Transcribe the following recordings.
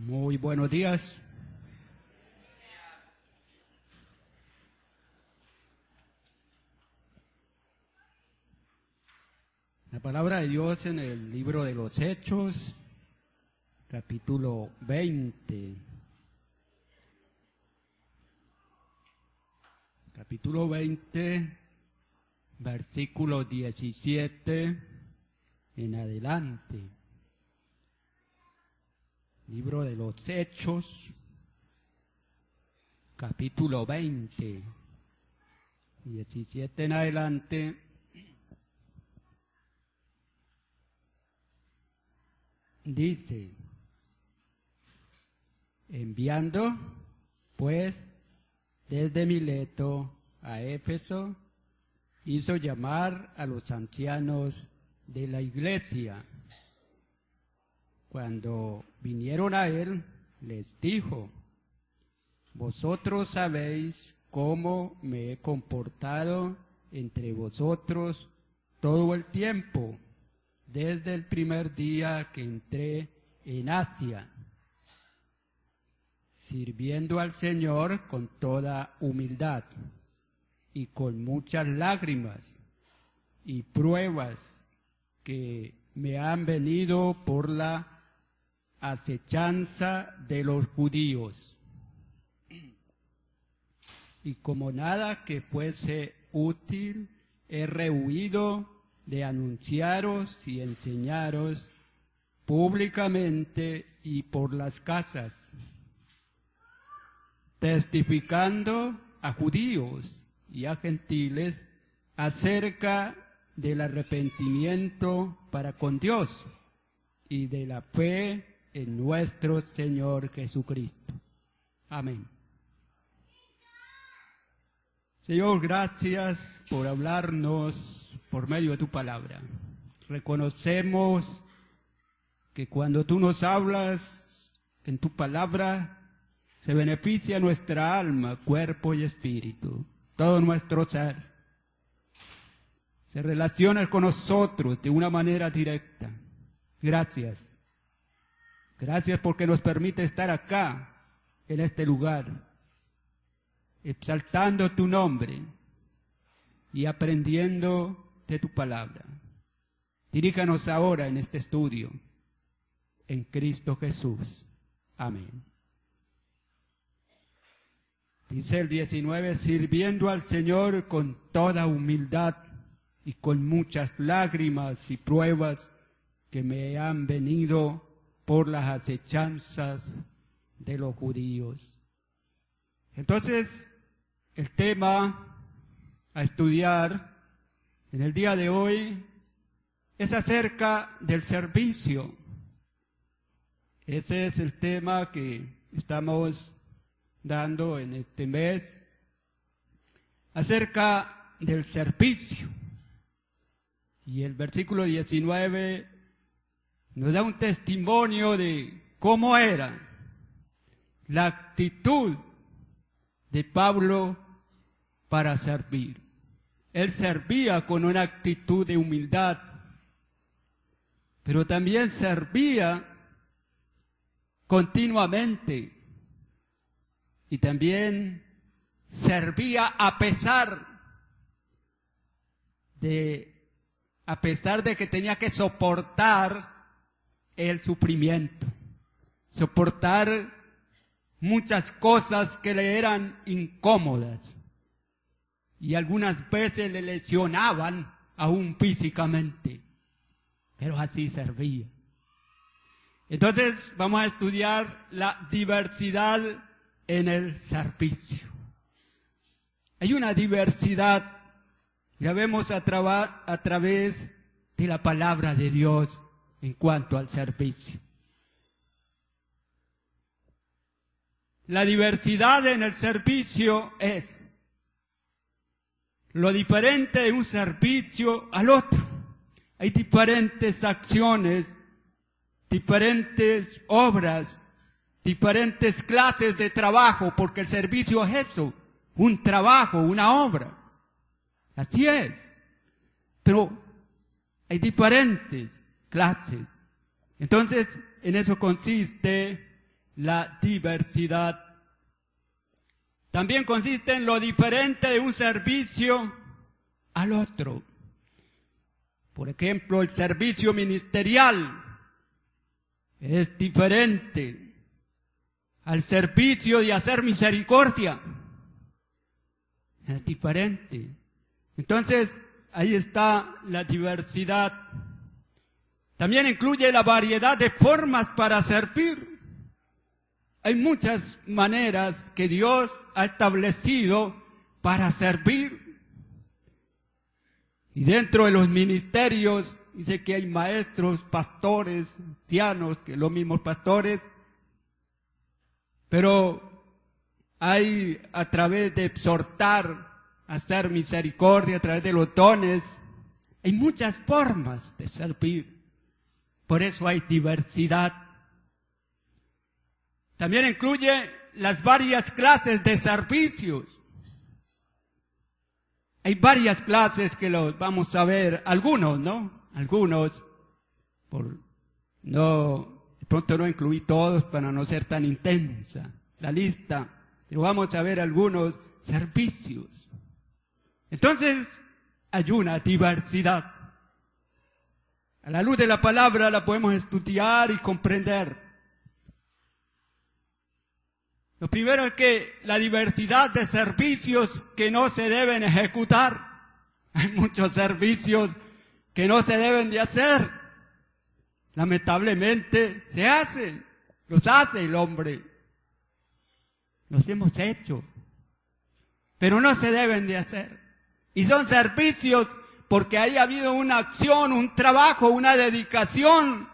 Muy buenos días. La palabra de Dios en el libro de los Hechos, capítulo 20. Capítulo 20, versículo 17 en adelante. Libro de los Hechos, capítulo 20, 17 en adelante. Dice: enviando pues desde Mileto a Éfeso, hizo llamar a los ancianos de la iglesia. Cuando vinieron a él, les dijo: vosotros sabéis cómo me he comportado entre vosotros todo el tiempo, desde el primer día que entré en Asia, sirviendo al Señor con toda humildad y con muchas lágrimas y pruebas que me han venido por la acechanza de los judíos. Y como nada que fuese útil, he rehuido de anunciaros y enseñaros públicamente y por las casas, testificando a judíos y a gentiles acerca del arrepentimiento para con Dios y de la fe en nuestro Señor Jesucristo. Amén. Señor, gracias por hablarnos por medio de tu palabra. Reconocemos que cuando tú nos hablas en tu palabra, se beneficia nuestra alma, cuerpo y espíritu, todo nuestro ser. Se relaciona con nosotros de una manera directa. Gracias. Gracias porque nos permite estar acá, en este lugar, exaltando tu nombre y aprendiendo de tu palabra. Diríjanos ahora en este estudio, en Cristo Jesús. Amén. Dice el 19, sirviendo al Señor con toda humildad y con muchas lágrimas y pruebas que me han venido por las acechanzas de los judíos. Entonces, el tema a estudiar en el día de hoy es acerca del servicio. Ese es el tema que estamos dando en este mes, acerca del servicio. Y el versículo 19 nos da un testimonio de cómo era la actitud de Pablo para servir. Él servía con una actitud de humildad, pero también servía continuamente y también servía a pesar de que tenía que soportar el sufrimiento, soportar muchas cosas que le eran incómodas y algunas veces le lesionaban aún físicamente, pero así servía. Entonces vamos a estudiar la diversidad en el servicio. Hay una diversidad, la vemos a través de la palabra de Dios en cuanto al servicio. La diversidad en el servicio es lo diferente de un servicio al otro. Hay diferentes acciones, diferentes obras, diferentes clases de trabajo, porque el servicio es eso, un trabajo, una obra. Así es. Pero hay diferentes clases. Entonces, en eso consiste la diversidad. También consiste en lo diferente de un servicio al otro. Por ejemplo, el servicio ministerial es diferente al servicio de hacer misericordia. Es diferente. Entonces, ahí está la diversidad. También incluye la variedad de formas para servir. Hay muchas maneras que Dios ha establecido para servir. Y dentro de los ministerios, dice que hay maestros, pastores, ancianos, que los mismos pastores, pero hay a través de exhortar, hacer misericordia, a través de los dones, hay muchas formas de servir. Por eso hay diversidad. También incluye las varias clases de servicios. Hay varias clases que los vamos a ver, algunos, ¿no? Algunos, de pronto no incluí todos para no ser tan intensa la lista, pero vamos a ver algunos servicios. Entonces, hay una diversidad. A la luz de la palabra la podemos estudiar y comprender. Lo primero es que la diversidad de servicios que no se deben ejecutar. Hay muchos servicios que no se deben de hacer. Lamentablemente se hacen, los hace el hombre. Los hemos hecho, pero no se deben de hacer. Y son servicios porque ahí ha habido una acción, un trabajo, una dedicación.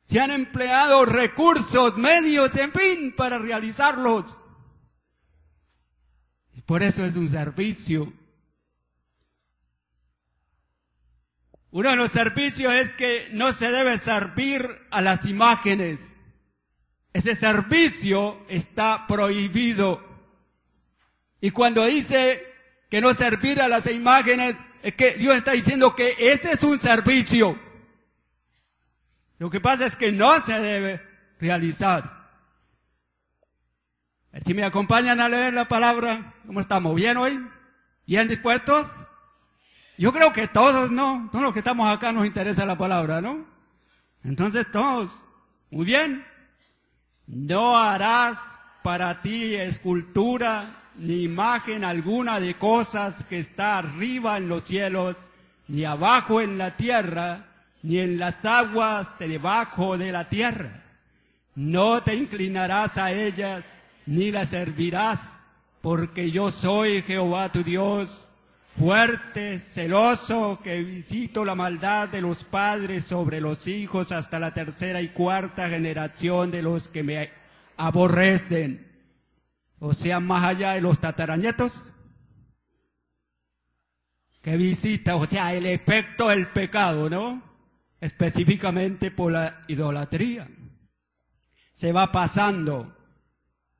Se han empleado recursos, medios, en fin, para realizarlos. Y por eso es un servicio. Uno de los servicios es que no se debe servir a las imágenes. Ese servicio está prohibido. Y cuando dice que no servir a las imágenes, es que Dios está diciendo que ese es un servicio. Lo que pasa es que no se debe realizar. Si me acompañan a leer la palabra, ¿cómo estamos? ¿Bien hoy? ¿Bien dispuestos? Yo creo que todos, ¿no? Todos los que estamos acá nos interesa la palabra, ¿no? Entonces todos, muy bien. No harás para ti escultura ni imagen alguna de cosas que está arriba en los cielos, ni abajo en la tierra, ni en las aguas de debajo de la tierra. No te inclinarás a ellas, ni las servirás, porque yo soy Jehová tu Dios, fuerte, celoso, que visito la maldad de los padres sobre los hijos hasta la tercera y cuarta generación de los que me aborrecen. O sea, más allá de los tataranietos, que visita, o sea, el efecto del pecado, ¿no? Específicamente por la idolatría. Se va pasando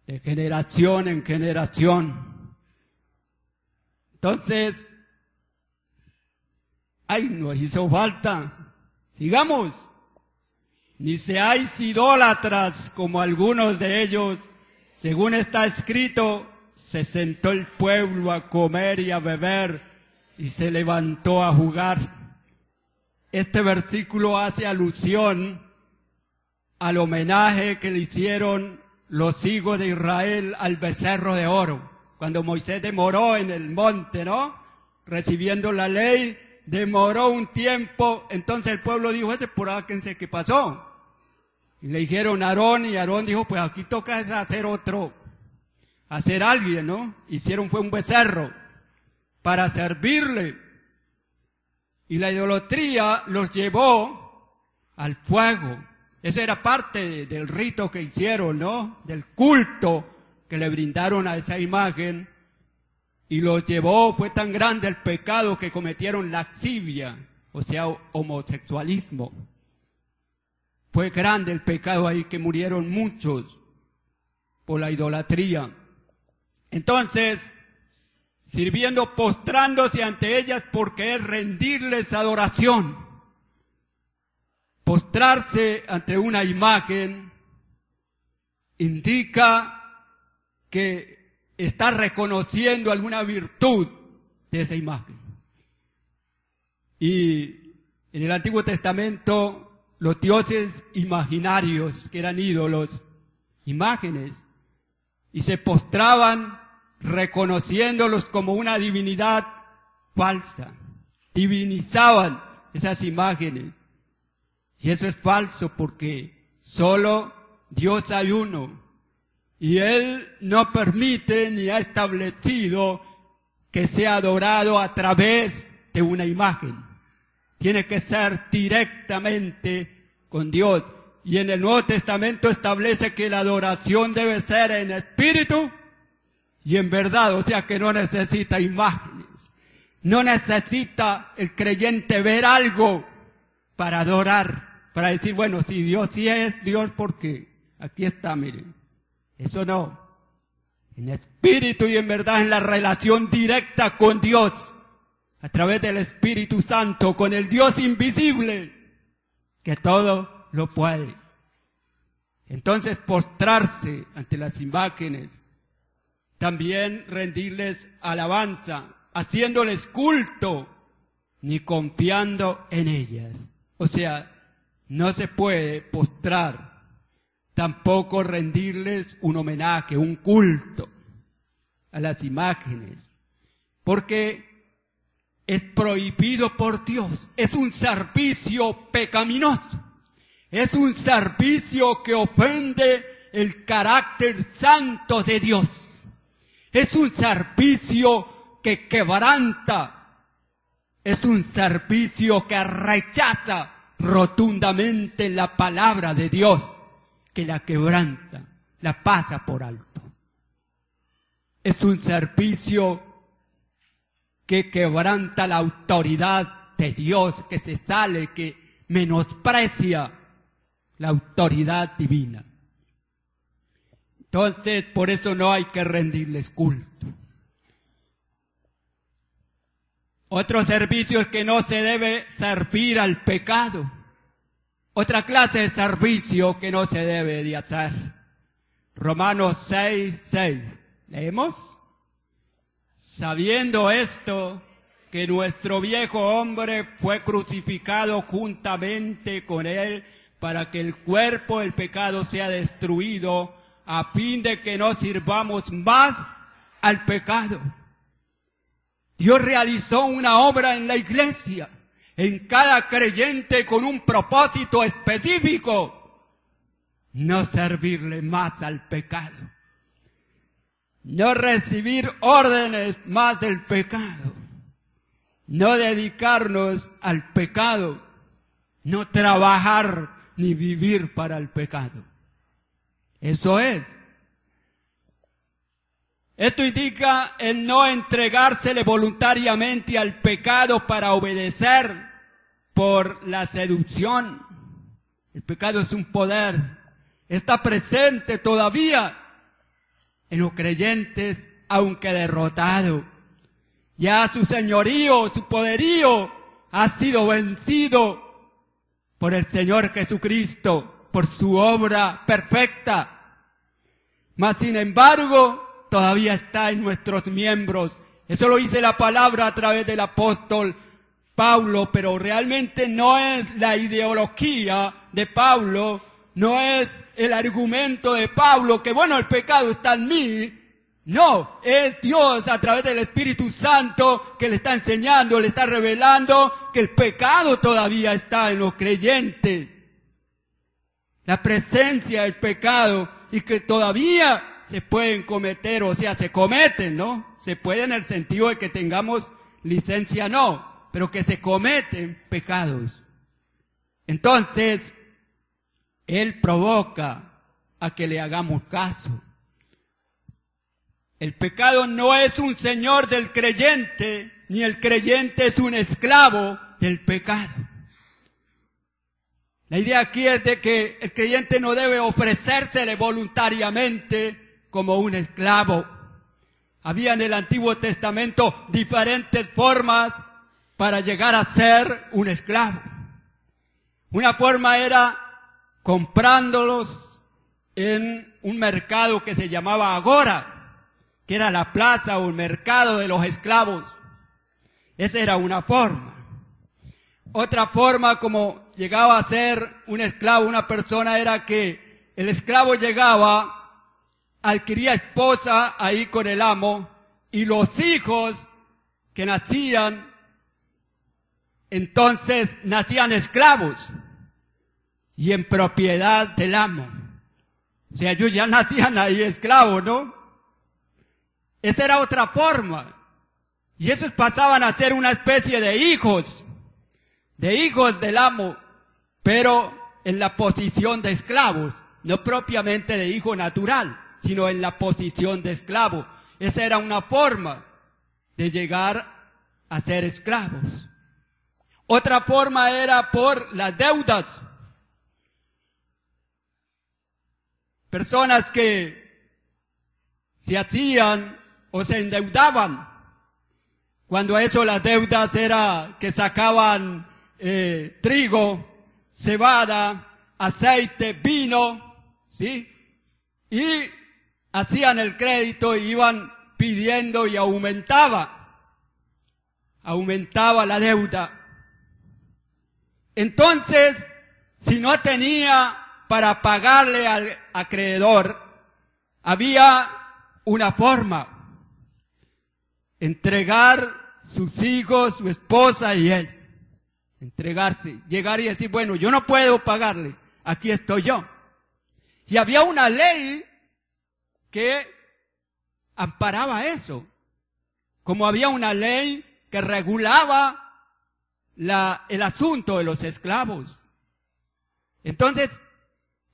de generación en generación. Entonces, ay, nos hizo falta. Sigamos. Ni seáis idólatras como algunos de ellos. Según está escrito, se sentó el pueblo a comer y a beber y se levantó a jugar. Este versículo hace alusión al homenaje que le hicieron los hijos de Israel al becerro de oro. Cuando Moisés demoró en el monte, ¿no? Recibiendo la ley, demoró un tiempo, entonces el pueblo dijo, ese por aquí, ¿qué pasó? Y le dijeron a Aarón, y Aarón dijo, pues aquí toca hacer hacer alguien, ¿no? Hicieron fue un becerro para servirle. Y la idolatría los llevó al fuego. Eso era parte del rito que hicieron, ¿no? Del culto que le brindaron a esa imagen. Y los llevó, fue tan grande el pecado que cometieron lascivia, o sea, homosexualismo. Fue grande el pecado ahí que murieron muchos por la idolatría. Entonces, sirviendo, postrándose ante ellas porque es rendirles adoración. Postrarse ante una imagen indica que está reconociendo alguna virtud de esa imagen. Y en el Antiguo Testamento, los dioses imaginarios, que eran ídolos, imágenes, y se postraban reconociéndolos como una divinidad falsa. Divinizaban esas imágenes. Y eso es falso porque solo Dios hay uno. Y Él no permite ni ha establecido que sea adorado a través de una imagen. Tiene que ser directamente con Dios. Y en el Nuevo Testamento establece que la adoración debe ser en espíritu y en verdad. O sea que no necesita imágenes. No necesita el creyente ver algo para adorar. Para decir, bueno, si Dios sí es Dios, porque aquí está, miren. Eso no. En espíritu y en verdad, en la relación directa con Dios. A través del Espíritu Santo, con el Dios invisible, que todo lo puede. Entonces, postrarse ante las imágenes, también rendirles alabanza, haciéndoles culto, ni confiando en ellas. O sea, no se puede postrar, tampoco rendirles un homenaje, un culto a las imágenes, porque es prohibido por Dios. Es un servicio pecaminoso. Es un servicio que ofende el carácter santo de Dios. Es un servicio que quebranta. Es un servicio que rechaza rotundamente la palabra de Dios, que la quebranta, la pasa por alto. Es un servicio que quebranta la autoridad de Dios, que se sale, que menosprecia la autoridad divina. Entonces, por eso no hay que rendirles culto. Otro servicio es que no se debe servir al pecado. Otra clase de servicio que no se debe de hacer. Romanos 6:6. ¿Leemos? Sabiendo esto, que nuestro viejo hombre fue crucificado juntamente con él para que el cuerpo del pecado sea destruido, a fin de que no sirvamos más al pecado. Dios realizó una obra en la iglesia, en cada creyente con un propósito específico: no servirle más al pecado. No recibir órdenes más del pecado. No dedicarnos al pecado. No trabajar ni vivir para el pecado. Eso es. Esto indica el no entregársele voluntariamente al pecado para obedecer por la seducción. El pecado es un poder. Está presente todavía en los creyentes, aunque derrotado. Ya su señorío, su poderío ha sido vencido por el Señor Jesucristo, por su obra perfecta. Mas sin embargo, todavía está en nuestros miembros. Eso lo dice la palabra a través del apóstol Pablo, pero realmente no es la ideología de Pablo, no es el argumento de Pablo que bueno, el pecado está en mí. No, es Dios a través del Espíritu Santo que le está enseñando, le está revelando que el pecado todavía está en los creyentes. La presencia del pecado, y que todavía se pueden cometer, o sea, se cometen, ¿no? Se puede en el sentido de que tengamos licencia, no, pero que se cometen pecados. Entonces, Él provoca a que le hagamos caso. El pecado no es un señor del creyente, ni el creyente es un esclavo del pecado. La idea aquí es de que el creyente no debe ofrecérsele voluntariamente como un esclavo. Había en el Antiguo Testamento diferentes formas para llegar a ser un esclavo. Una forma era comprándolos en un mercado que se llamaba Agora, que era la plaza o el mercado de los esclavos. Esa era una forma. Otra forma como llegaba a ser un esclavo, una persona, era que el esclavo llegaba, adquiría esposa ahí con el amo, y los hijos que nacían, entonces nacían esclavos y en propiedad del amo. O sea, ellos ya nacían ahí esclavos, ¿no? Esa era otra forma. Y esos pasaban a ser una especie de hijos del amo, pero en la posición de esclavos, no propiamente de hijo natural, sino en la posición de esclavo. Esa era una forma de llegar a ser esclavos. Otra forma era por las deudas. Personas que se hacían o se endeudaban. Cuando eso las deudas era que sacaban trigo, cebada, aceite, vino, ¿sí? Y hacían el crédito y iban pidiendo y aumentaba la deuda. Entonces, si no tenía para pagarle al acreedor, había una forma: entregar sus hijos, su esposa y él. Entregarse, llegar y decir, bueno, yo no puedo pagarle, aquí estoy yo. Y había una ley que amparaba eso, como había una ley que regulaba el asunto de los esclavos. Entonces,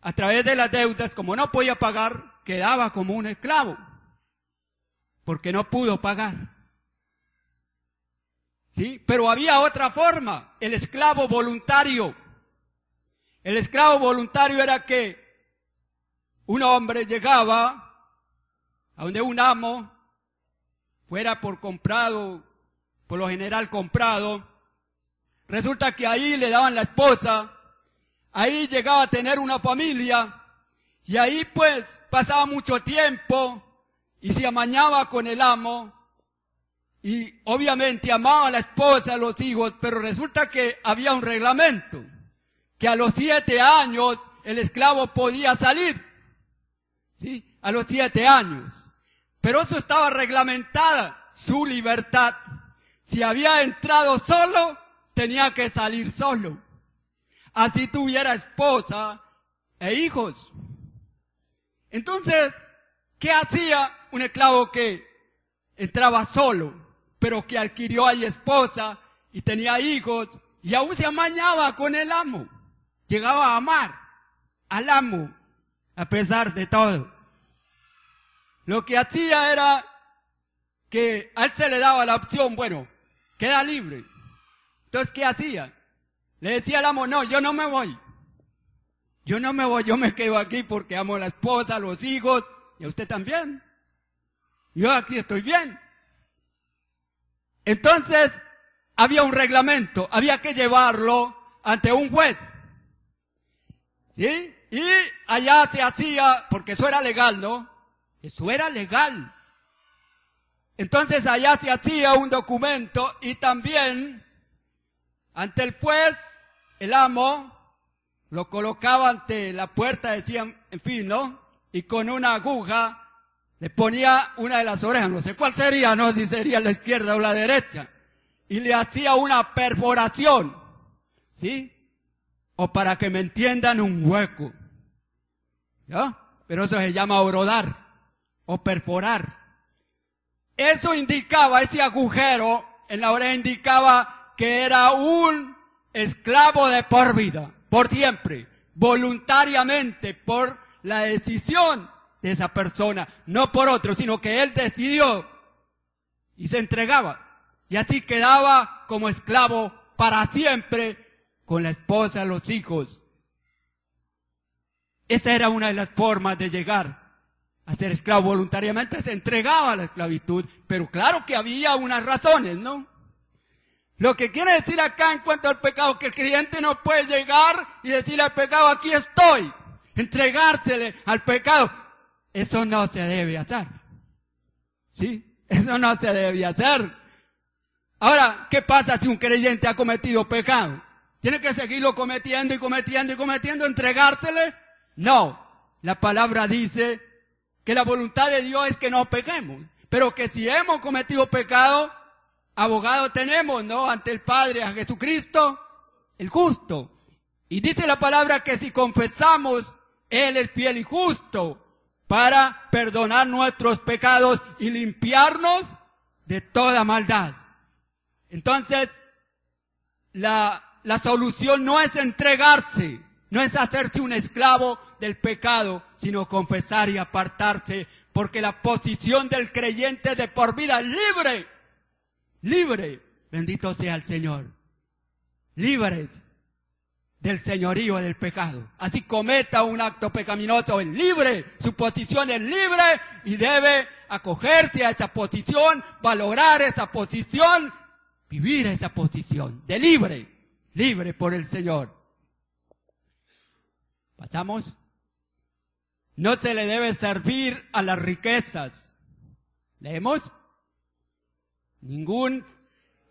a través de las deudas, como no podía pagar, quedaba como un esclavo, porque no pudo pagar. ¿Sí? Pero había otra forma, el esclavo voluntario. El esclavo voluntario era que un hombre llegaba a donde un amo, fuera por comprado, por lo general comprado, resulta que ahí le daban la esposa, ahí llegaba a tener una familia, y ahí pues pasaba mucho tiempo, y se amañaba con el amo, y obviamente amaba a la esposa, a los hijos, pero resulta que había un reglamento, que a los 7 años el esclavo podía salir, ¿sí? A los 7 años. Pero eso estaba reglamentada, su libertad. Si había entrado solo, tenía que salir solo. Así tuviera esposa e hijos. Entonces, ¿qué hacía un esclavo que entraba solo, pero que adquirió ahí esposa y tenía hijos y aún se amañaba con el amo? Llegaba a amar al amo a pesar de todo. Lo que hacía era que a él se le daba la opción, bueno, queda libre. Entonces, ¿qué hacía? Le decía al amo, no, yo no me voy. Yo no me voy, yo me quedo aquí porque amo a la esposa, a los hijos, y a usted también. Yo aquí estoy bien. Entonces, había un reglamento, había que llevarlo ante un juez. ¿Sí? Y allá se hacía, porque eso era legal, ¿no? Eso era legal. Entonces allá se hacía un documento y también ante el juez, el amo lo colocaba ante la puerta, decían, en fin, ¿no? Y con una aguja le ponía una de las orejas, no sé cuál sería, no sé si sería la izquierda o la derecha, y le hacía una perforación, ¿sí? O para que me entiendan, un hueco, ¿ya? Pero eso se llama horodar o perforar. Eso indicaba, ese agujero en la oreja indicaba que era un esclavo de por vida, por siempre, voluntariamente, por la decisión de esa persona, no por otro, sino que él decidió y se entregaba. Y así quedaba como esclavo para siempre con la esposa, los hijos. Esa era una de las formas de llegar a ser esclavo. Voluntariamente se entregaba a la esclavitud, pero claro que había unas razones, ¿no? Lo que quiere decir acá en cuanto al pecado, que el creyente no puede llegar y decirle al pecado, aquí estoy, entregársele al pecado. eso no se debe hacer. ¿Sí? Eso no se debe hacer. Ahora, ¿qué pasa si un creyente ha cometido pecado? ¿Tiene que seguirlo cometiendo y cometiendo y cometiendo, entregársele? No. La palabra dice que la voluntad de Dios es que no pequemos, pero que si hemos cometido pecado, abogado tenemos, ¿no? Ante el Padre, a Jesucristo, el justo. Y dice la palabra que si confesamos, Él es fiel y justo para perdonar nuestros pecados y limpiarnos de toda maldad. Entonces, la solución no es entregarse, no es hacerse un esclavo del pecado, sino confesar y apartarse, porque la posición del creyente de por vida es libre. Libre, bendito sea el Señor. Libres del señorío del pecado. Así cometa un acto pecaminoso, es libre, su posición es libre y debe acogerse a esa posición, valorar esa posición, vivir esa posición de libre por el Señor. ¿Pasamos? No se le debe servir a las riquezas. ¿Leemos? Ningún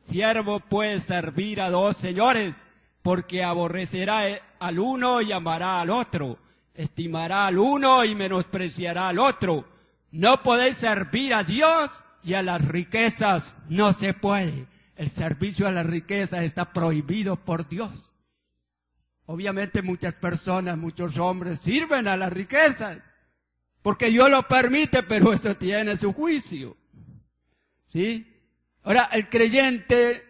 siervo puede servir a dos señores, porque aborrecerá al uno y amará al otro, estimará al uno y menospreciará al otro. No podéis servir a Dios y a las riquezas, no se puede. El servicio a las riquezas está prohibido por Dios. Obviamente muchas personas, muchos hombres sirven a las riquezas, porque Dios lo permite, pero eso tiene su juicio. ¿Sí? Ahora, el creyente,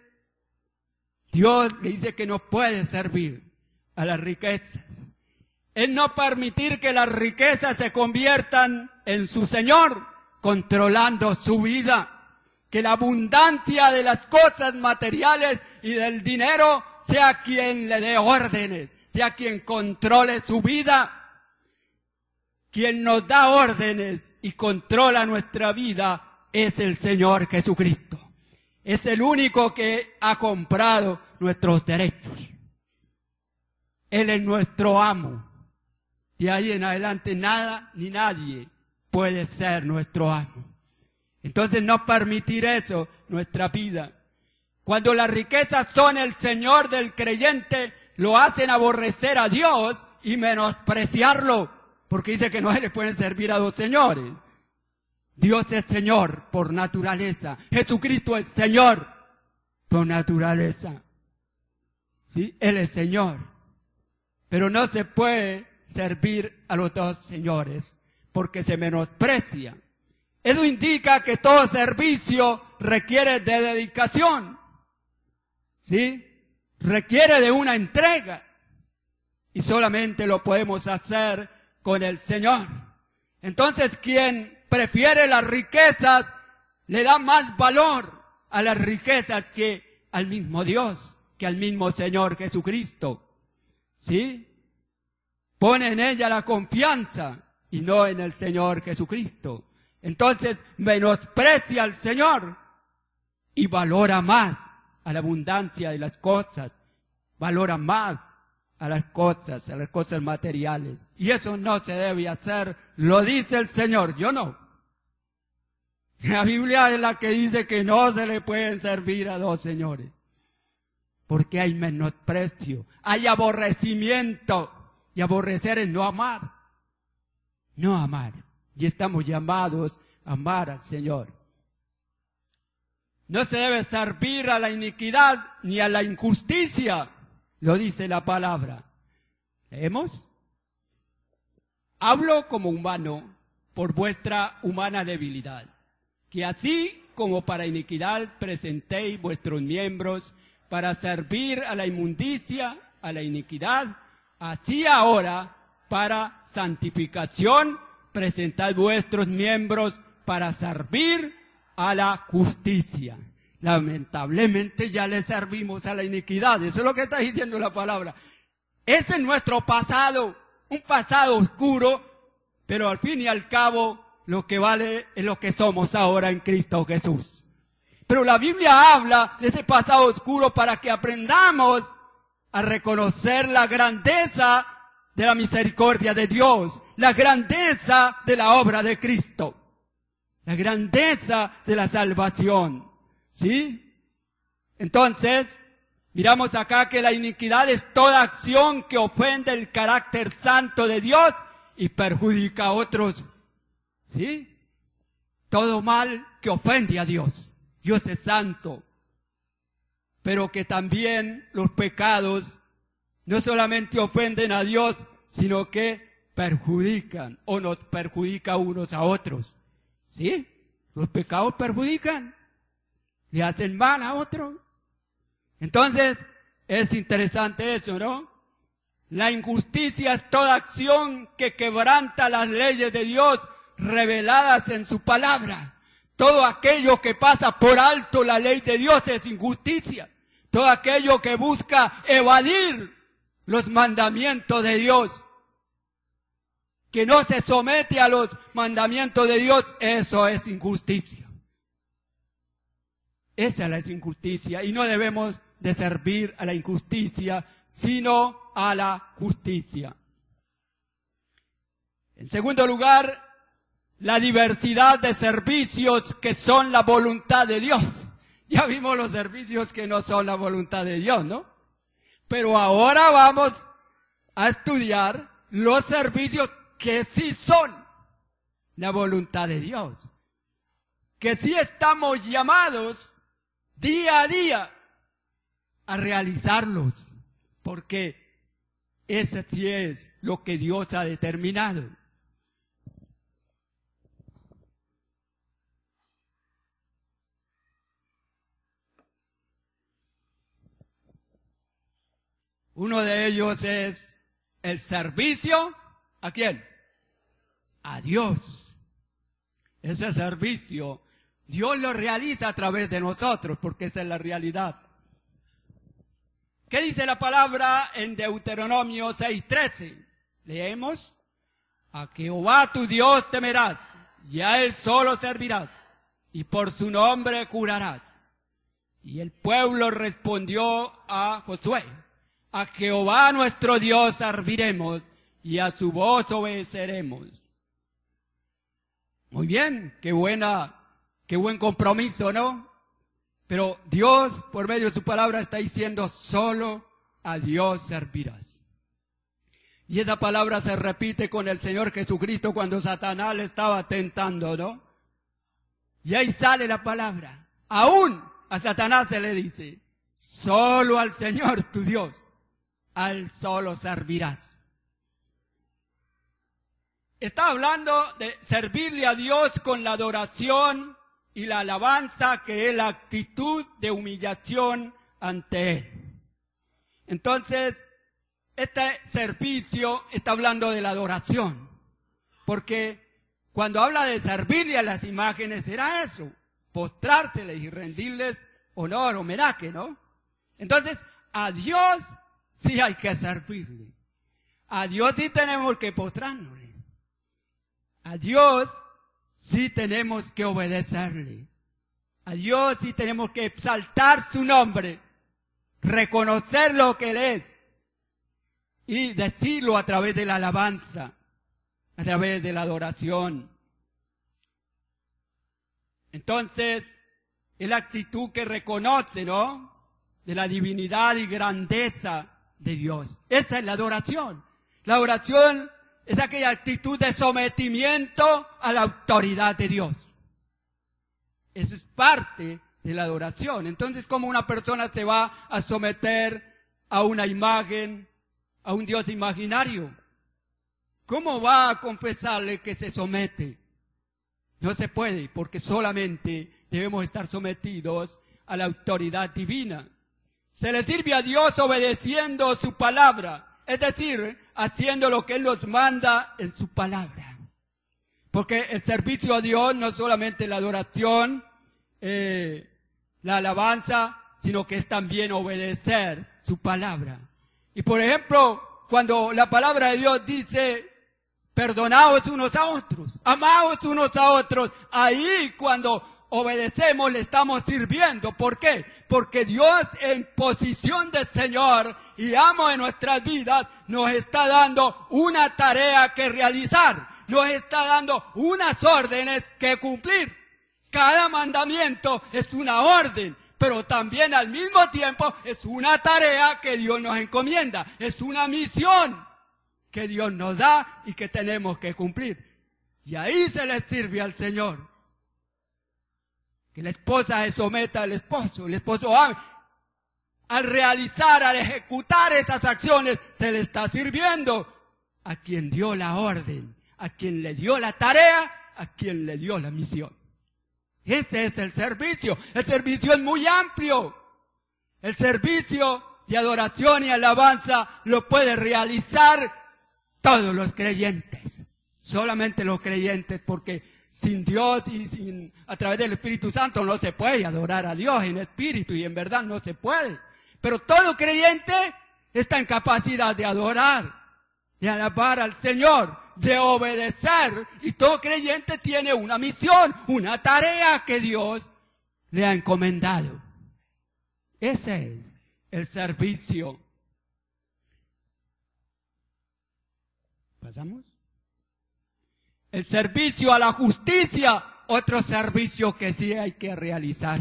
Dios le dice que no puede servir a las riquezas. Él no permitir que las riquezas se conviertan en su Señor, controlando su vida. Que la abundancia de las cosas materiales y del dinero sea quien le dé órdenes, sea quien controle su vida. Quien nos da órdenes y controla nuestra vida es el Señor Jesucristo. Es el único que ha comprado nuestros derechos. Él es nuestro amo. De ahí en adelante nada ni nadie puede ser nuestro amo. Entonces no permitir eso en nuestra vida. Cuando las riquezas son el Señor del creyente, lo hacen aborrecer a Dios y menospreciarlo, porque dice que no se le pueden servir a dos señores. Dios es Señor por naturaleza. Jesucristo es Señor por naturaleza. ¿Sí? Él es Señor. Pero no se puede servir a los dos señores porque se menosprecia. Eso indica que todo servicio requiere de dedicación. ¿Sí? Requiere de una entrega. Y solamente lo podemos hacer con el Señor. Entonces, quien prefiere las riquezas, le da más valor a las riquezas que al mismo Dios, que al mismo Señor Jesucristo. ¿Sí? Pone en ella la confianza y no en el Señor Jesucristo. Entonces menosprecia al Señor y valora más a la abundancia de las cosas, valora más a las cosas materiales. Y eso no se debe hacer, lo dice el Señor, yo no. La Biblia es la que dice que no se le pueden servir a dos señores. Porque hay menosprecio, hay aborrecimiento. Y aborrecer es no amar. No amar. Y estamos llamados a amar al Señor. No se debe servir a la iniquidad ni a la injusticia. Lo dice la palabra. ¿Leemos? Hablo como humano por vuestra humana debilidad. Que así como para iniquidad presentéis vuestros miembros para servir a la inmundicia, a la iniquidad, así ahora para santificación presentad vuestros miembros para servir a la justicia. Lamentablemente ya le servimos a la iniquidad. Eso es lo que está diciendo la palabra. Ese es nuestro pasado, un pasado oscuro, pero al fin y al cabo lo que vale es lo que somos ahora en Cristo Jesús. Pero la Biblia habla de ese pasado oscuro para que aprendamos a reconocer la grandeza de la misericordia de Dios, la grandeza de la obra de Cristo, la grandeza de la salvación, ¿sí? Entonces, miramos acá que la iniquidad es toda acción que ofende el carácter santo de Dios y perjudica a otros, ¿sí? Todo mal que ofende a Dios. Dios es santo. Pero que también los pecados no solamente ofenden a Dios, sino que perjudican o nos perjudican unos a otros. ¿Sí? Los pecados perjudican, le hacen mal a otros. Entonces, es interesante eso, ¿no? La injusticia es toda acción que quebranta las leyes de Dios reveladas en su palabra. Todo aquello que pasa por alto la ley de Dios es injusticia. Todo aquello que busca evadir los mandamientos de Dios, que no se somete a los mandamientos de Dios, eso es injusticia. Esa es la injusticia y no debemos de servir a la injusticia, sino a la justicia. En segundo lugar, la diversidad de servicios que son la voluntad de Dios. Ya vimos los servicios que no son la voluntad de Dios, ¿no? Pero ahora vamos a estudiar los servicios que sí son la voluntad de Dios. Que sí estamos llamados día a día a realizarlos. Porque ese sí es lo que Dios ha determinado. Uno de ellos es el servicio, ¿a quién? A Dios. Ese servicio, Dios lo realiza a través de nosotros, porque esa es la realidad. ¿Qué dice la palabra en Deuteronomio 6:13? Leemos: a Jehová tu Dios temerás, y a Él solo servirás, y por su nombre jurarás. Y el pueblo respondió a Josué: a Jehová nuestro Dios serviremos, y a su voz obedeceremos. Muy bien, qué buen compromiso, ¿no? Pero Dios, por medio de su palabra, está diciendo: solo a Dios servirás. Y esa palabra se repite con el Señor Jesucristo cuando Satanás le estaba tentando, ¿no? Y ahí sale la palabra. Aún a Satanás se le dice: solo al Señor tu Dios, al solo servirás. Está hablando de servirle a Dios con la adoración y la alabanza, que es la actitud de humillación ante Él. Entonces, este servicio está hablando de la adoración, porque cuando habla de servirle a las imágenes, era eso, postrárseles y rendirles honor, homenaje, ¿no? Entonces, a Dios sí hay que servirle. A Dios sí tenemos que postrarnos. A Dios sí tenemos que obedecerle. A Dios sí tenemos que exaltar su nombre, reconocer lo que Él es y decirlo a través de la alabanza, a través de la adoración. Entonces, es la actitud que reconoce, ¿no?, de la divinidad y grandeza de Dios. Esa es la adoración. La adoración es aquella actitud de sometimiento a la autoridad de Dios. Eso es parte de la adoración. Entonces, ¿cómo una persona se va a someter a una imagen, a un Dios imaginario? ¿Cómo va a confesarle que se somete? No se puede, porque solamente debemos estar sometidos a la autoridad divina. Se le sirve a Dios obedeciendo su palabra, es decir, haciendo lo que Él nos manda en su palabra. Porque el servicio a Dios no es solamente la adoración, la alabanza, sino que es también obedecer su palabra. Y por ejemplo, cuando la palabra de Dios dice: perdonaos unos a otros, amaos unos a otros, ahí cuando obedecemos, le estamos sirviendo. ¿Por qué? Porque Dios, en posición de Señor y amo de nuestras vidas, nos está dando una tarea que realizar. Nos está dando unas órdenes que cumplir. Cada mandamiento es una orden, pero también al mismo tiempo es una tarea que Dios nos encomienda. Es una misión que Dios nos da y que tenemos que cumplir. Y ahí se le sirve al Señor. Que la esposa se someta al esposo, el esposo ame. Al realizar, al ejecutar esas acciones, se le está sirviendo a quien dio la orden, a quien le dio la tarea, a quien le dio la misión. Ese es el servicio. El servicio es muy amplio. El servicio de adoración y alabanza lo puede realizar todos los creyentes. Solamente los creyentes, porque sin Dios y a través del Espíritu Santo no se puede adorar a Dios en espíritu y en verdad no se puede. Pero todo creyente está en capacidad de adorar, de alabar al Señor, de obedecer. Y todo creyente tiene una misión, una tarea que Dios le ha encomendado. Ese es el servicio. ¿Pasamos? El servicio a la justicia, otro servicio que sí hay que realizar.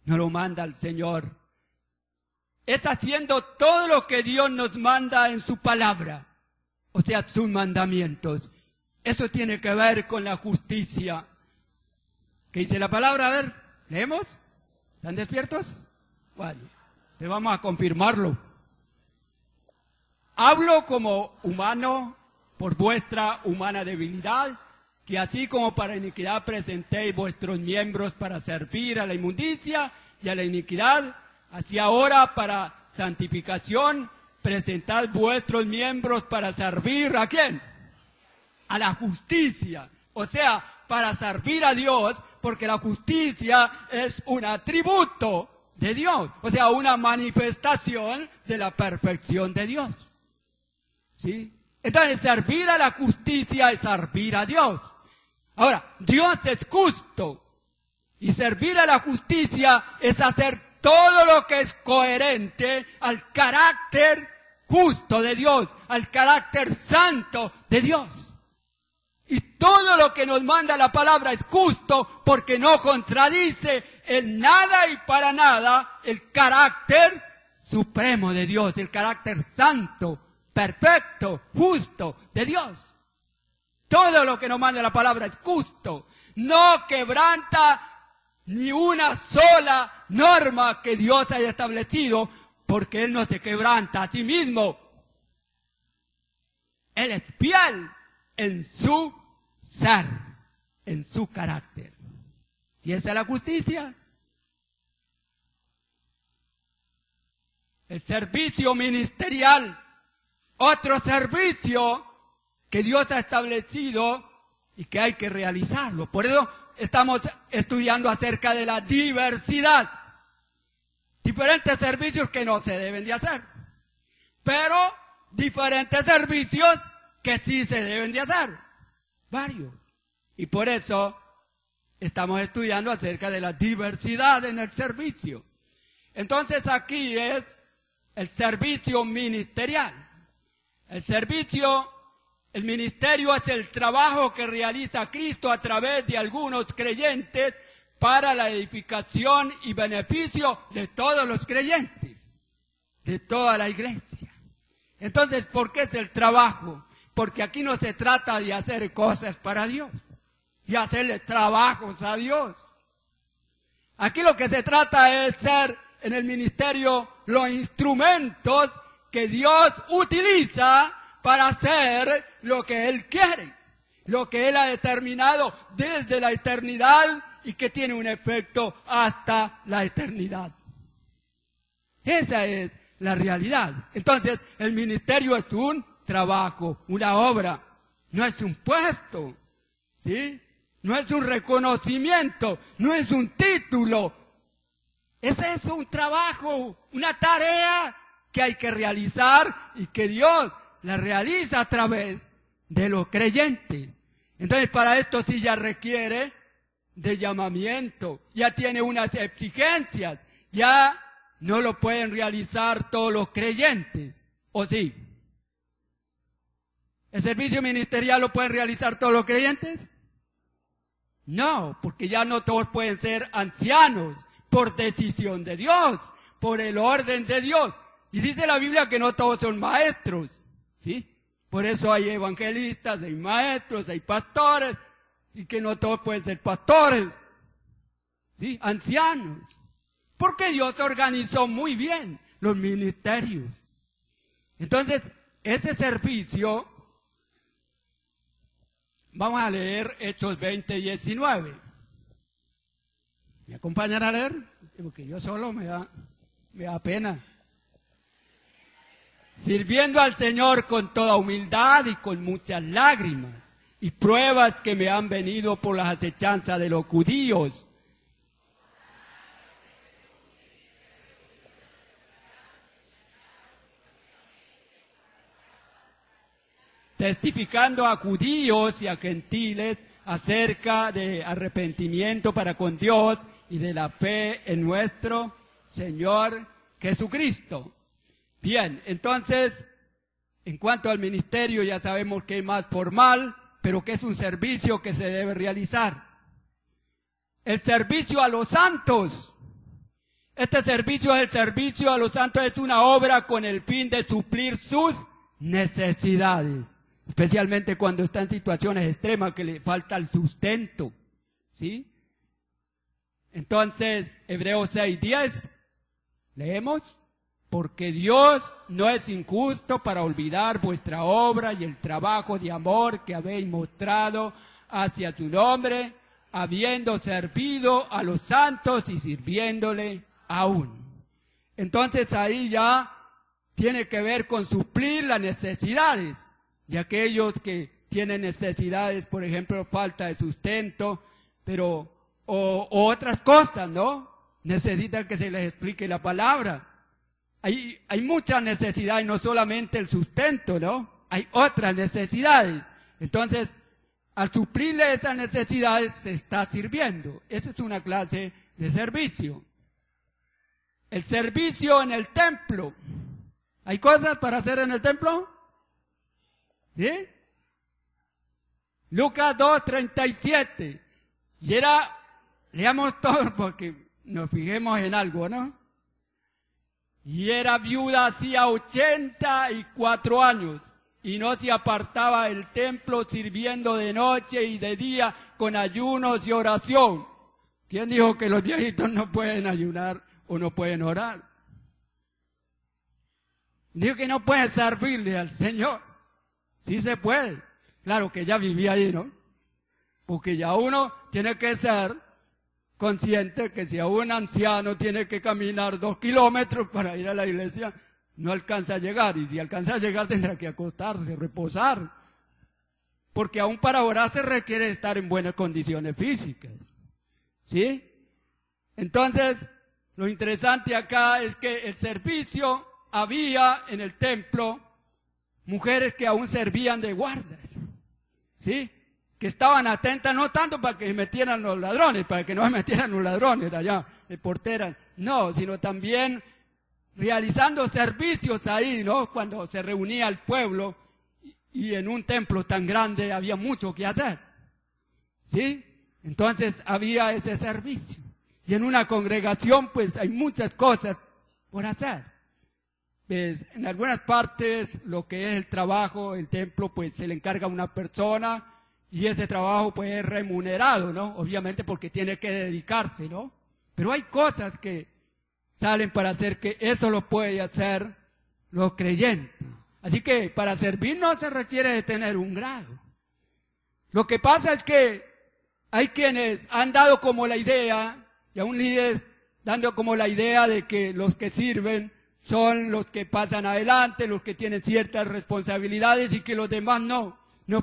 Nos lo manda el Señor. Es haciendo todo lo que Dios nos manda en su palabra, o sea, sus mandamientos. Eso tiene que ver con la justicia. ¿Qué dice la palabra? A ver, ¿leemos? ¿Están despiertos? Bueno, te vamos a confirmarlo. Hablo como humano por vuestra humana debilidad, que así como para iniquidad presentéis vuestros miembros para servir a la inmundicia y a la iniquidad, así ahora para santificación presentad vuestros miembros para servir ¿a quién? A la justicia. O sea, para servir a Dios, porque la justicia es un atributo de Dios. O sea, una manifestación de la perfección de Dios. ¿Sí? Entonces, servir a la justicia es servir a Dios. Ahora, Dios es justo. Y servir a la justicia es hacer todo lo que es coherente al carácter justo de Dios, al carácter santo de Dios. Y todo lo que nos manda la palabra es justo porque no contradice en nada y para nada el carácter supremo de Dios, el carácter santo, perfecto, justo de Dios. Todo lo que nos manda la palabra es justo. No quebranta ni una sola norma que Dios haya establecido, porque Él no se quebranta a sí mismo. Él es fiel en su ser, en su carácter. ¿Y esa es la justicia? El servicio ministerial, otro servicio que Dios ha establecido y que hay que realizarlo. Por eso estamos estudiando acerca de la diversidad. Diferentes servicios que no se deben de hacer, pero diferentes servicios que sí se deben de hacer. Varios. Y por eso estamos estudiando acerca de la diversidad en el servicio. Entonces aquí es el servicio ministerial. El ministerio es el trabajo que realiza Cristo a través de algunos creyentes para la edificación y beneficio de todos los creyentes, de toda la iglesia. Entonces, ¿por qué es el trabajo? Porque aquí no se trata de hacer cosas para Dios y hacerle trabajos a Dios. Aquí lo que se trata es ser en el ministerio los instrumentos que Dios utiliza para hacer lo que Él quiere, lo que Él ha determinado desde la eternidad y que tiene un efecto hasta la eternidad. Esa es la realidad. Entonces, el ministerio es un trabajo, una obra, no es un puesto, ¿sí? No es un reconocimiento, no es un título. Ese es un trabajo, una tarea que hay que realizar y que Dios la realiza a través de los creyentes. Entonces, para esto sí ya requiere de llamamiento, ya tiene unas exigencias, ya no lo pueden realizar todos los creyentes, ¿o sí? ¿El servicio ministerial lo pueden realizar todos los creyentes? No, porque ya no todos pueden ser ancianos, por decisión de Dios, por el orden de Dios. Y dice la Biblia que no todos son maestros, ¿sí? Por eso hay evangelistas, hay maestros, hay pastores, y que no todos pueden ser pastores, ¿sí? Ancianos. Porque Dios organizó muy bien los ministerios. Entonces, ese servicio, vamos a leer Hechos 20:19. ¿Me acompañan a leer? Porque yo solo me da pena. Sirviendo al Señor con toda humildad y con muchas lágrimas y pruebas que me han venido por las acechanzas de los judíos. Testificando a judíos y a gentiles acerca de arrepentimiento para con Dios y de la fe en nuestro Señor Jesucristo. Bien, entonces, en cuanto al ministerio ya sabemos que es más formal, pero que es un servicio que se debe realizar. El servicio a los santos. Este servicio es el servicio a los santos, es una obra con el fin de suplir sus necesidades, especialmente cuando está en situaciones extremas que le falta el sustento, ¿sí? Entonces, Hebreos 6:10, leemos: porque Dios no es injusto para olvidar vuestra obra y el trabajo de amor que habéis mostrado hacia su nombre, habiendo servido a los santos y sirviéndole aún. Entonces ahí ya tiene que ver con suplir las necesidades de aquellos que tienen necesidades, por ejemplo, falta de sustento, pero o otras cosas, ¿no? Necesitan que se les explique la palabra. Hay muchas necesidades, no solamente el sustento, ¿no? Hay otras necesidades. Entonces, al suplirle esas necesidades se está sirviendo. Esa es una clase de servicio. El servicio en el templo. ¿Hay cosas para hacer en el templo? ¿Sí? Lucas 2:37. Y leamos todo porque nos fijemos en algo, ¿no? Y era viuda hacía 84 años, y no se apartaba del templo, sirviendo de noche y de día con ayunos y oración. ¿Quién dijo que los viejitos no pueden ayunar o no pueden orar? Dijo que no pueden servirle al Señor. Sí se puede. Claro que ella vivía ahí, ¿no? Porque ya uno tiene que ser consciente que si a un anciano tiene que caminar 2 kilómetros para ir a la iglesia, no alcanza a llegar. Y si alcanza a llegar tendrá que acostarse, reposar. Porque aún para orar se requiere estar en buenas condiciones físicas. ¿Sí? Entonces, lo interesante acá es que el servicio, había en el templo mujeres que aún servían de guardas. ¿Sí? Que estaban atentas no tanto para que se metieran los ladrones, para que no se metieran los ladrones allá, de porteras, no, sino también realizando servicios ahí, ¿no? Cuando se reunía el pueblo y en un templo tan grande había mucho que hacer, ¿sí? Entonces había ese servicio. Y en una congregación pues hay muchas cosas por hacer. Pues, en algunas partes lo que es el trabajo, el templo, pues se le encarga a una persona, y ese trabajo pues es remunerado, ¿no? Obviamente porque tiene que dedicarse, ¿no? Pero hay cosas que salen para hacer que eso lo puede hacer los creyentes. Así que para servir no se requiere de tener un grado. Lo que pasa es que hay quienes han dado como la idea, y aún líderes dando como la idea de que los que sirven son los que pasan adelante, los que tienen ciertas responsabilidades y que los demás no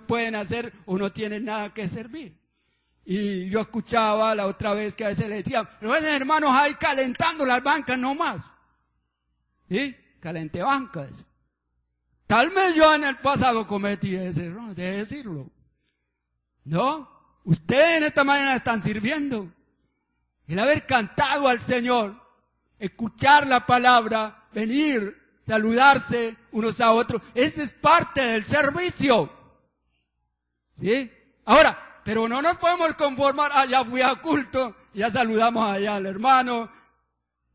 pueden hacer o no tienen nada que servir. Y yo escuchaba la otra vez que a veces le decían, pero esos hermanos ahí calentando las bancas nomás. ¿Sí? Calenté bancas. Tal vez yo en el pasado cometí ese error de decirlo. ¿No? Ustedes en esta mañana están sirviendo. El haber cantado al Señor, escuchar la palabra, venir, saludarse unos a otros, eso es parte del servicio. ¿Sí? Ahora, pero no nos podemos conformar, ya fui a culto, ya saludamos allá al hermano.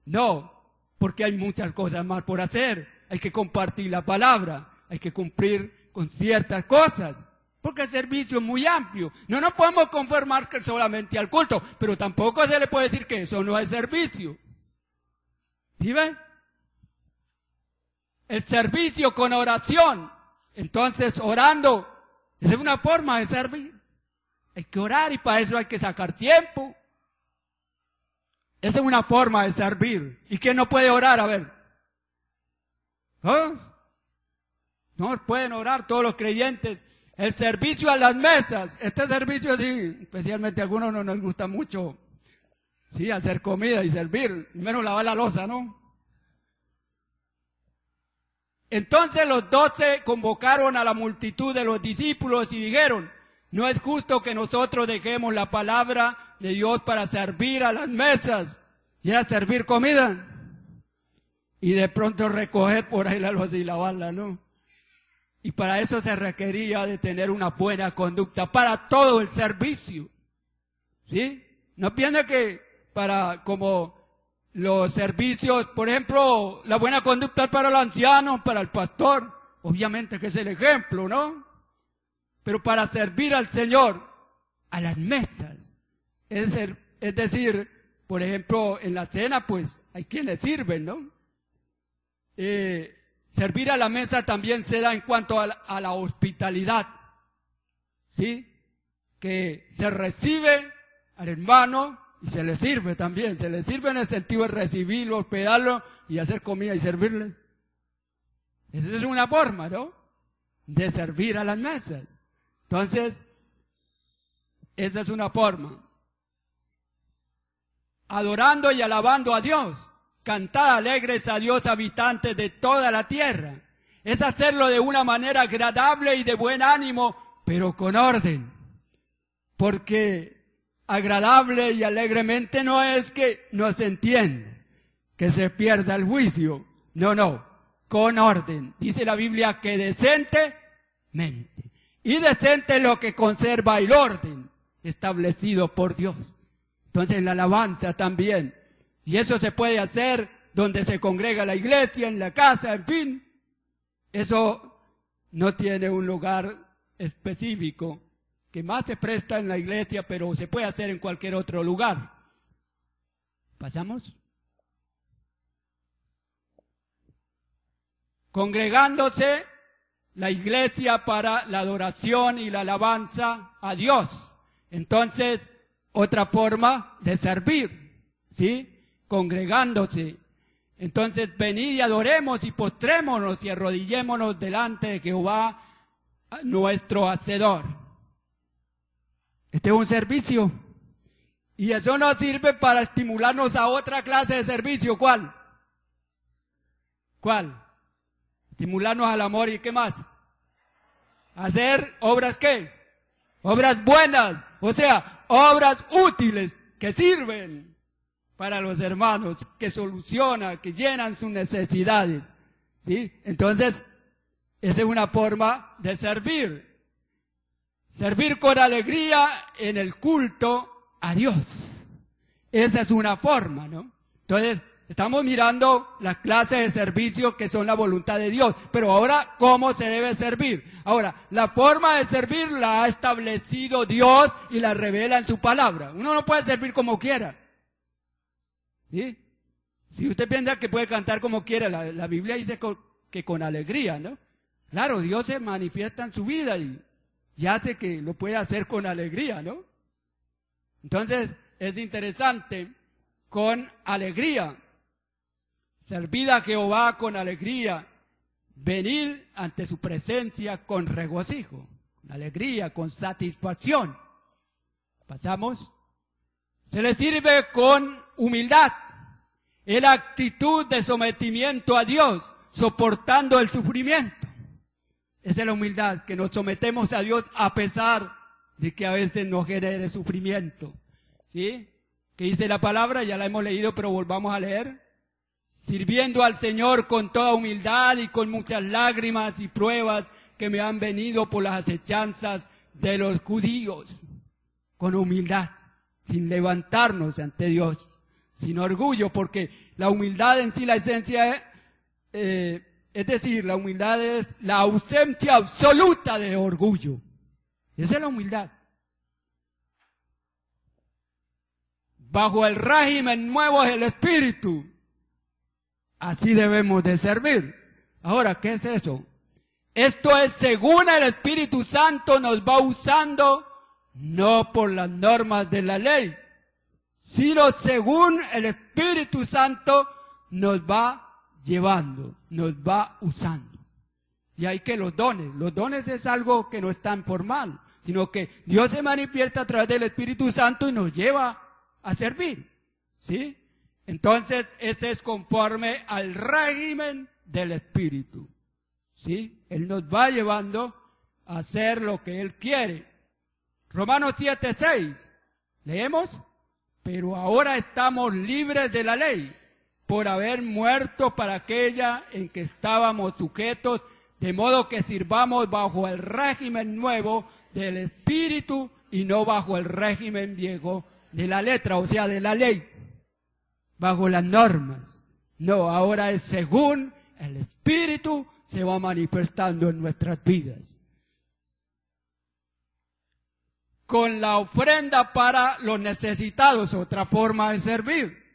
No, porque hay muchas cosas más por hacer. Hay que compartir la palabra, hay que cumplir con ciertas cosas, porque el servicio es muy amplio. No nos podemos conformar que solamente al culto, pero tampoco se le puede decir que eso no es servicio. ¿Sí ven? El servicio con oración. Entonces, orando, esa es una forma de servir. Hay que orar y para eso hay que sacar tiempo. Esa es una forma de servir. ¿Y quién no puede orar? A ver. ¿Todos? No pueden orar todos los creyentes. El servicio a las mesas. Este servicio sí, especialmente a algunos no nos gusta mucho. Sí, hacer comida y servir. Menos lavar la loza, ¿no? Entonces los 12 convocaron a la multitud de los discípulos y dijeron, no es justo que nosotros dejemos la palabra de Dios para servir a las mesas. Y era servir comida. Y de pronto recoger por ahí la loza y lavarla, ¿no? Y para eso se requería de tener una buena conducta para todo el servicio. ¿Sí? No piense que para como los servicios, por ejemplo, la buena conducta es para el anciano, para el pastor, obviamente que es el ejemplo, ¿no? Pero para servir al Señor, a las mesas, es decir, por ejemplo, en la cena, pues, hay quienes sirven, ¿no? Servir a la mesa también se da en cuanto a la hospitalidad, ¿sí? Que se recibe al hermano y se le sirve también. Se le sirve en el sentido de recibirlo, hospedarlo y hacer comida y servirle. Esa es una forma, ¿no? De servir a las mesas. Entonces, esa es una forma. Adorando y alabando a Dios. Cantad alegres a Dios, habitantes de toda la tierra. Es hacerlo de una manera agradable y de buen ánimo, pero con orden. Porque agradable y alegremente no es que no se entiende, que se pierda el juicio. No, con orden. Dice la Biblia que decentemente. Y decente es lo que conserva el orden establecido por Dios. Entonces la alabanza también. Y eso se puede hacer donde se congrega la iglesia, en la casa, en fin. Eso no tiene un lugar específico, que más se presta en la iglesia, pero se puede hacer en cualquier otro lugar. ¿Pasamos? Congregándose la iglesia para la adoración y la alabanza a Dios. Entonces, otra forma de servir, ¿sí? Congregándose. Entonces, venid y adoremos y postrémonos y arrodillémonos delante de Jehová, nuestro Hacedor. Este es un servicio. Y eso nos sirve para estimularnos a otra clase de servicio. ¿Cuál? ¿Cuál? Estimularnos al amor y ¿qué más? Hacer obras ¿qué? Obras buenas. O sea, obras útiles que sirven para los hermanos, que solucionan, que llenan sus necesidades. ¿Sí? Entonces, esa es una forma de servir. Servir con alegría en el culto a Dios. Esa es una forma, ¿no? Entonces, estamos mirando las clases de servicio que son la voluntad de Dios. Pero ahora, ¿cómo se debe servir? Ahora, la forma de servir la ha establecido Dios y la revela en su palabra. Uno no puede servir como quiera. ¿Sí? Si usted piensa que puede cantar como quiera, la Biblia dice que con alegría, ¿no? Claro, Dios se manifiesta en su vida y hace que lo pueda hacer con alegría, ¿no? Entonces, es interesante, con alegría. Servid a Jehová con alegría. Venid ante su presencia con regocijo, con alegría, con satisfacción. Pasamos. Se le sirve con humildad. Es la actitud de sometimiento a Dios, soportando el sufrimiento. Esa es la humildad, que nos sometemos a Dios a pesar de que a veces nos genere sufrimiento. ¿Sí? ¿Qué dice la palabra? Ya la hemos leído, pero volvamos a leer. Sirviendo al Señor con toda humildad y con muchas lágrimas y pruebas que me han venido por las acechanzas de los judíos. Con humildad, sin levantarnos ante Dios, sin orgullo, porque la humildad en sí, la esencia es decir, la humildad es la ausencia absoluta de orgullo. Esa es la humildad. Bajo el régimen nuevo del Espíritu. Así debemos de servir. Ahora, ¿qué es eso? Esto es según el Espíritu Santo nos va usando, no por las normas de la ley, sino según el Espíritu Santo nos va llevando, nos va usando. Y hay que los dones es algo que no es tan formal, sino que Dios se manifiesta a través del Espíritu Santo y nos lleva a servir, ¿sí? Entonces, ese es conforme al régimen del Espíritu, ¿sí? Él nos va llevando a hacer lo que Él quiere. Romanos 7:6, ¿leemos? Pero ahora estamos libres de la ley, por haber muerto para aquella en que estábamos sujetos, de modo que sirvamos bajo el régimen nuevo del Espíritu y no bajo el régimen viejo de la letra, o sea, de la ley, bajo las normas. No, ahora es según el Espíritu se va manifestando en nuestras vidas. Con la ofrenda para los necesitados, otra forma de servir.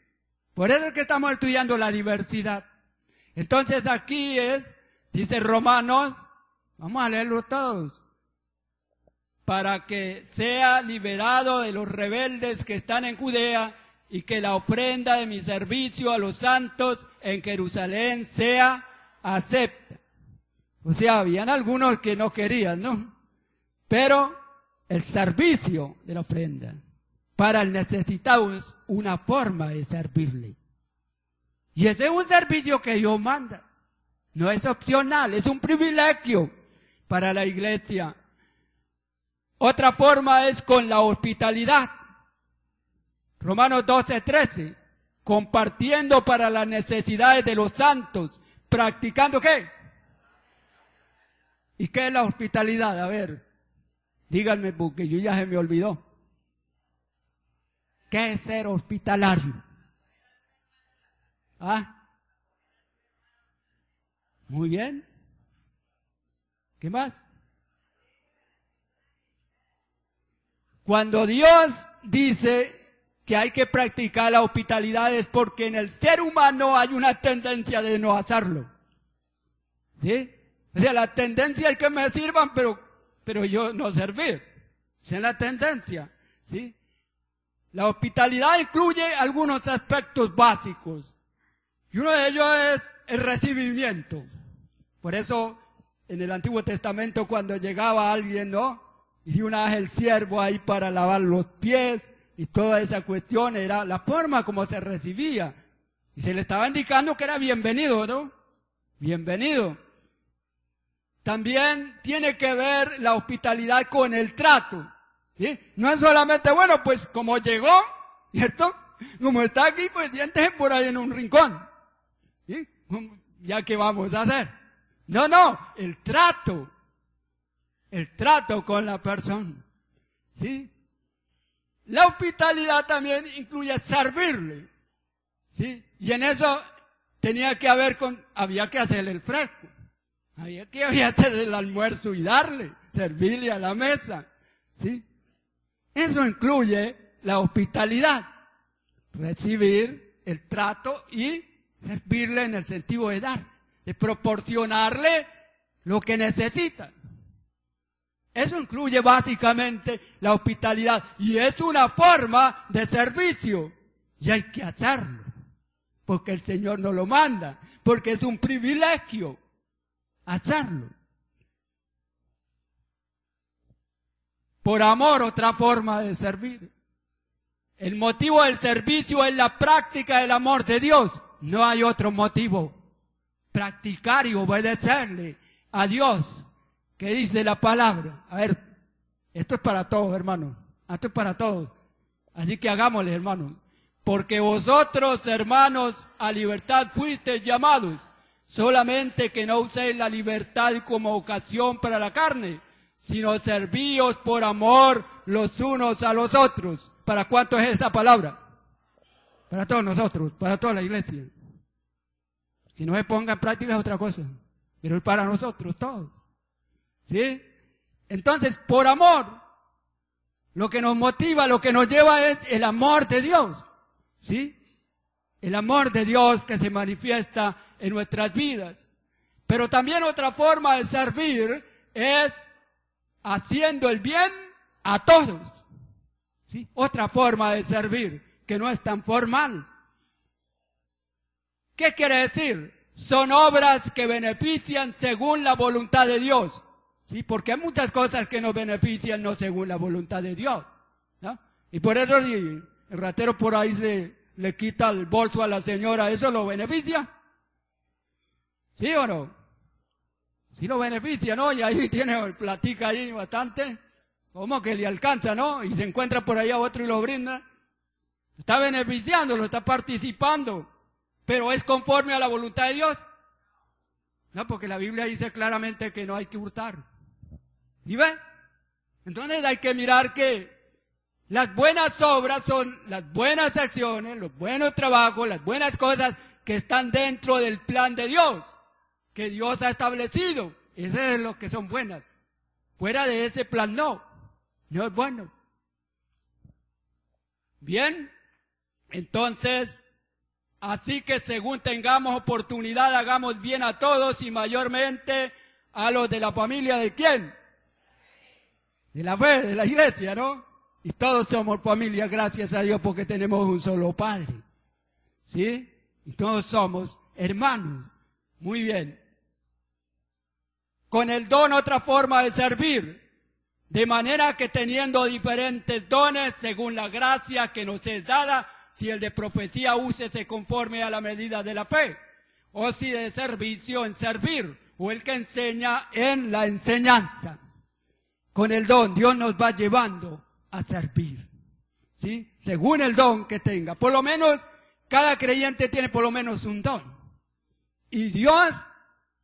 Por eso es que estamos estudiando la diversidad. Entonces aquí dice Romanos, vamos a leerlo todos, para que sea liberado de los rebeldes que están en Judea y que la ofrenda de mi servicio a los santos en Jerusalén sea acepta. O sea, habían algunos que no querían, ¿no? Pero el servicio de la ofrenda para el necesitado es una forma de servirle. Y ese es un servicio que Dios manda. No es opcional, es un privilegio para la iglesia. Otra forma es con la hospitalidad. Romanos 12:13. Compartiendo para las necesidades de los santos. ¿Practicando qué? ¿Y qué es la hospitalidad? A ver, díganme porque yo ya se me olvidó. ¿Qué es ser hospitalario? ¿Ah? Muy bien. ¿Qué más? Cuando Dios dice que hay que practicar la hospitalidad es porque en el ser humano hay una tendencia de no hacerlo. ¿Sí? O sea, la tendencia es que me sirvan, pero yo no servir. Esa es la tendencia. ¿Sí? La hospitalidad incluye algunos aspectos básicos. Y uno de ellos es el recibimiento. Por eso, en el Antiguo Testamento, cuando llegaba alguien, ¿no? Y si una vez el siervo ahí para lavar los pies y toda esa cuestión, era la forma como se recibía. Y se le estaba indicando que era bienvenido, ¿no? Bienvenido. También tiene que ver la hospitalidad con el trato. ¿Sí? No es solamente, bueno, pues como llegó, ¿cierto? Como está aquí, pues siéntese por ahí en un rincón. ¿Sí? ¿Ya qué vamos a hacer? No, el trato con la persona. ¿Sí? La hospitalidad también incluye servirle. ¿Sí? Y en eso había que hacerle el fresco. Había que hacerle el almuerzo y servirle a la mesa. ¿Sí? Eso incluye la hospitalidad. Recibir el trato y servirle en el sentido de dar, de proporcionarle lo que necesita. Eso incluye básicamente la hospitalidad y es una forma de servicio y hay que hacerlo porque el Señor nos lo manda, porque es un privilegio hacerlo. Por amor, otra forma de servir. El motivo del servicio es la práctica del amor de Dios. No hay otro motivo. Practicar y obedecerle a Dios. ¿Qué dice la palabra? A ver, Esto es para todos, hermano. Esto es para todos. Así que hagámosle, hermano. Porque vosotros, hermanos, a libertad fuisteis llamados. Solamente que no uséis la libertad como ocasión para la carne, sino servíos por amor los unos a los otros. ¿Para cuánto es esa palabra? Para todos nosotros, para toda la iglesia. Si no se ponga en práctica es otra cosa, pero es para nosotros todos. ¿Sí? Entonces, por amor, lo que nos motiva, lo que nos lleva es el amor de Dios. ¿Sí? El amor de Dios que se manifiesta en nuestras vidas. Pero también otra forma de servir es haciendo el bien a todos. ¿Sí? Otra forma de servir que no es tan formal. ¿Qué quiere decir? Son obras que benefician según la voluntad de Dios. ¿Sí? Porque hay muchas cosas que nos benefician no según la voluntad de Dios, ¿no? Y por eso si el ratero por ahí le quita el bolso a la señora, ¿eso lo beneficia? ¿Sí o no? Sí lo beneficia, ¿no? Y ahí tiene platica ahí bastante. ¿Cómo que le alcanza, no? Y se encuentra por ahí a otro y lo brinda. Está beneficiando, lo está participando. Pero ¿es conforme a la voluntad de Dios? No, porque la Biblia dice claramente que no hay que hurtar. ¿Y ve? Entonces hay que mirar que las buenas obras son las buenas acciones, los buenos trabajos, las buenas cosas que están dentro del plan de Dios, que Dios ha establecido. Esas es lo que son buenas. Fuera de ese plan no es bueno. Bien, entonces, así que según tengamos oportunidad, hagamos bien a todos y mayormente a los de la familia ¿de quién? De la fe, de la iglesia, ¿no? Y todos somos familia, gracias a Dios, porque tenemos un solo Padre. ¿Sí? Y todos somos hermanos. Muy bien. Con el don, otra forma de servir. De manera que teniendo diferentes dones, según la gracia que nos es dada, si el de profecía úsese conforme a la medida de la fe, o si de servicio en servir, o el que enseña en la enseñanza. Con el don, Dios nos va llevando a servir, ¿sí? Según el don que tenga. Por lo menos, cada creyente tiene por lo menos un don. Y Dios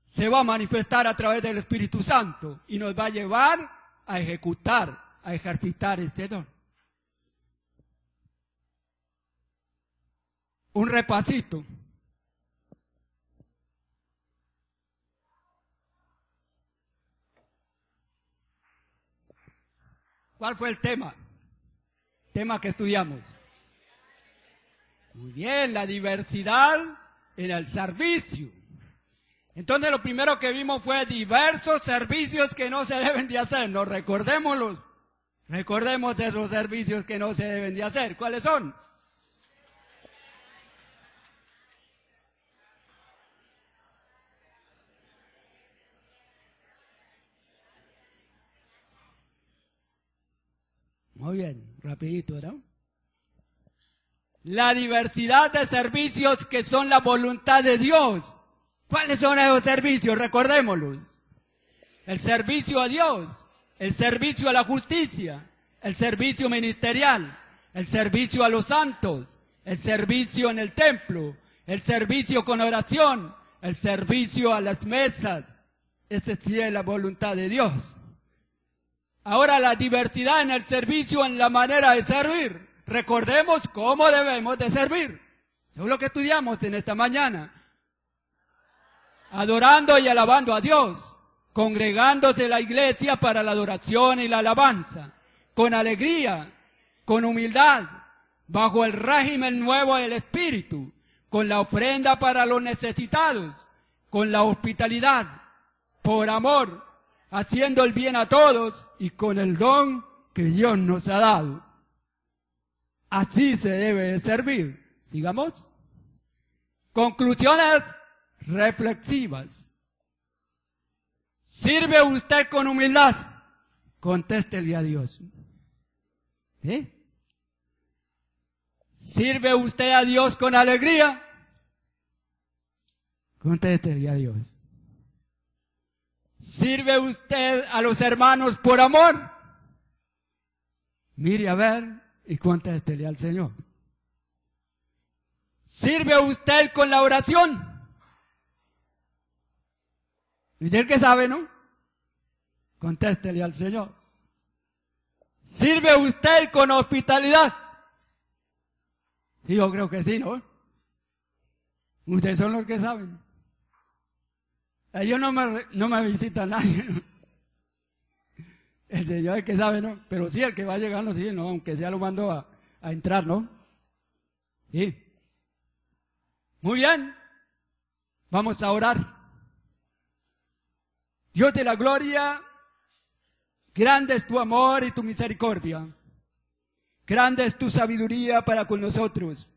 se va a manifestar a través del Espíritu Santo y nos va a llevar a ejecutar, a ejercitar este don. Un repasito. ¿Cuál fue el tema? Tema que estudiamos. Muy bien, la diversidad en el servicio. Entonces lo primero que vimos fue diversos servicios que no se deben de hacer. No, recordémoslos. Recordemos esos servicios que no se deben de hacer. ¿Cuáles son? Muy bien, rapidito, ¿no? La diversidad de servicios que son la voluntad de Dios. ¿Cuáles son esos servicios? Recordémoslos. El servicio a Dios, el servicio a la justicia, el servicio ministerial, el servicio a los santos, el servicio en el templo, el servicio con oración, el servicio a las mesas. Esa sí es la voluntad de Dios. Ahora la diversidad en el servicio, en la manera de servir. Recordemos cómo debemos de servir. Eso es lo que estudiamos en esta mañana. Adorando y alabando a Dios. Congregándose la iglesia para la adoración y la alabanza. Con alegría, con humildad, bajo el régimen nuevo del Espíritu. Con la ofrenda para los necesitados. Con la hospitalidad. Por amor. Haciendo el bien a todos y con el don que Dios nos ha dado. Así se debe de servir. Sigamos. Conclusiones reflexivas. ¿Sirve usted con humildad? Contéstele a Dios. ¿Eh? ¿Sirve usted a Dios con alegría? Contéstele a Dios. ¿Sirve usted a los hermanos por amor? Mire a ver y contéstele al Señor. ¿Sirve usted con la oración? Usted que sabe, ¿no? Contéstele al Señor. ¿Sirve usted con hospitalidad? Y yo creo que sí, ¿no? Ustedes son los que saben. Ellos no me visita nadie, ¿no? El Señor es el que sabe, ¿no? Pero sí, el que va llegando, sí, ¿no? Aunque sea lo mando a entrar, ¿no? Sí. Muy bien. Vamos a orar. Dios de la gloria, grande es tu amor y tu misericordia. Grande es tu sabiduría para con nosotros.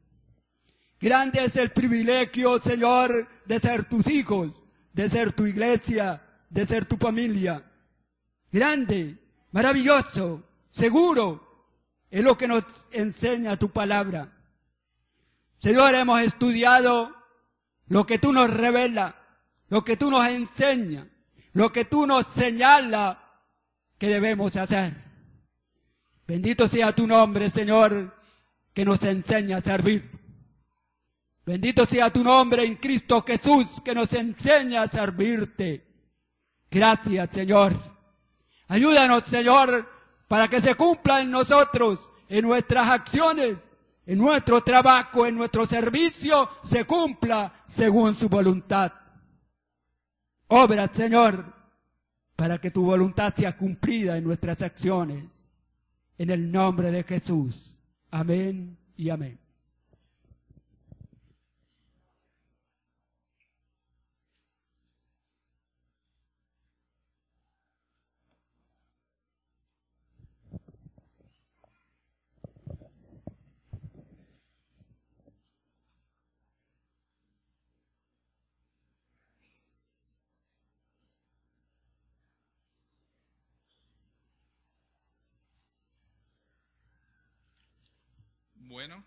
Grande es el privilegio, Señor, de ser tus hijos, de ser tu iglesia, de ser tu familia. Grande, maravilloso, seguro, es lo que nos enseña tu palabra. Señor, hemos estudiado lo que tú nos revelas, lo que tú nos enseñas, lo que tú nos señalas que debemos hacer. Bendito sea tu nombre, Señor, que nos enseña a servir. Bendito sea tu nombre en Cristo Jesús, que nos enseña a servirte. Gracias, Señor. Ayúdanos, Señor, para que se cumpla en nosotros, en nuestras acciones, en nuestro trabajo, en nuestro servicio, se cumpla según su voluntad. Obra, Señor, para que tu voluntad sea cumplida en nuestras acciones. En el nombre de Jesús. Amén y amén. Bueno,